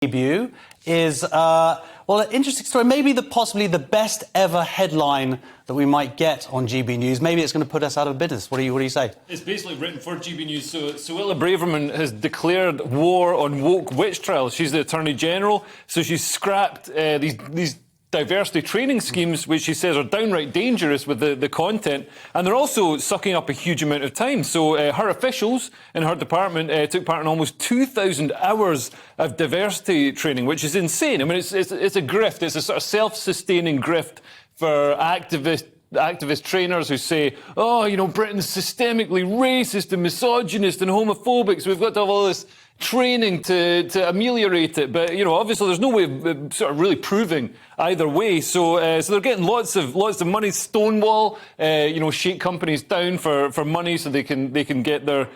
debut is, well, an interesting story. Maybe possibly the best ever headline that we might get on GB News. Maybe it's going to put us out of business. What do you say? It's basically written for GB News. So Suella Braverman has declared war on woke witch trials. She's the Attorney General, so she's scrapped these diversity training schemes, which she says are downright dangerous with the content, and they're also sucking up a huge amount of time. So her officials in her department took part in almost 2,000 hours of diversity training, which is insane. I mean, it's a grift. It's a sort of self-sustaining grift for activist trainers who say, oh, you know, Britain's systemically racist and misogynist and homophobic, so we've got to have all this training to ameliorate it. But, you know, obviously there's no way of sort of really proving either way. So they're getting lots of money. Stonewall, shake companies down for money so they can get their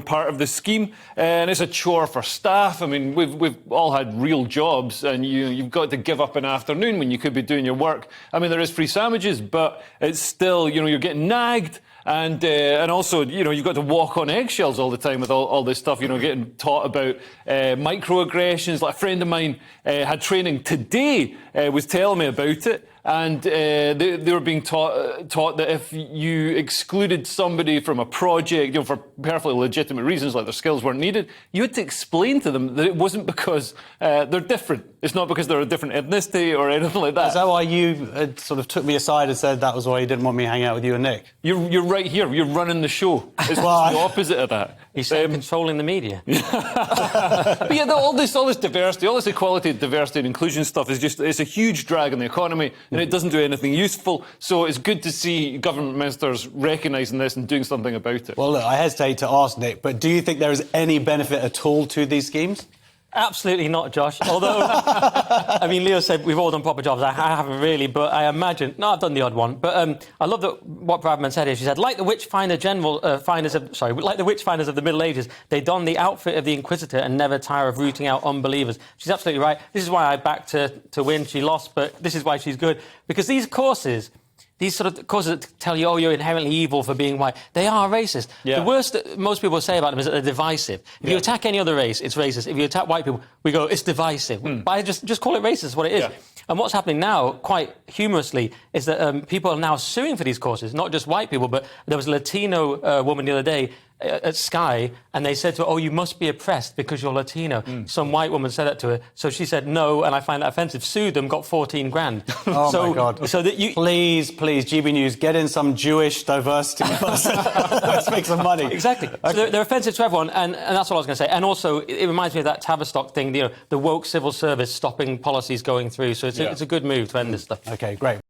part of the scheme. And it's a chore for staff. I mean, we've all had real jobs, and you've got to give up an afternoon when you could be doing your work. I mean, there is free sandwiches, but it's still, you're getting nagged. And also, you've got to walk on eggshells all the time with all this stuff, getting taught about microaggressions. Like a friend of mine had training today, was telling me about it. And they were being taught that if you excluded somebody from a project, for perfectly legitimate reasons, like their skills weren't needed, you had to explain to them that it wasn't because they're different. It's not because they're a different ethnicity or anything like that. Is that why you sort of took me aside and said that was why you didn't want me hanging out with you and Nick? You're right here. You're running the show. It's the opposite of that. He's controlling the media. But yeah, all this diversity, all this equality, diversity and inclusion stuff it's a huge drag on the economy, and it doesn't do anything useful. So it's good to see government ministers recognising this and doing something about it. Well, look, I hesitate to ask Nick, but do you think there is any benefit at all to these schemes? Absolutely not, Josh. Although, I mean, Leo said we've all done proper jobs. I haven't really, but I imagine... No, I've done the odd one. But I love that what Braverman said here. She said, like the witch finders of the Middle Ages, they don the outfit of the Inquisitor and never tire of rooting out unbelievers. She's absolutely right. This is why I backed her to win. She lost, but this is why she's good. Because these courses... These sort of courses that tell you, oh, you're inherently evil for being white, they are racist. Yeah. The worst that most people say about them is that they're divisive. If you attack any other race, it's racist. If you attack white people, we go, it's divisive. But I just call it racist, what it is. Yeah. And what's happening now, quite humorously, is that people are now suing for these courses, not just white people, but there was a Latino woman the other day at Sky, and they said to her, oh, you must be oppressed because you're Latino. Some white woman said that to her. So she said no, and I find that offensive. Sued them, got 14 grand. Oh, my God. So that Please, GB News, get in some Jewish diversity. Let's make some money. Exactly. Okay. So they're offensive to everyone, and that's what I was going to say. And also, it reminds me of that Tavistock thing, the woke civil service stopping policies going through. So it's a good move to end this stuff. OK, great.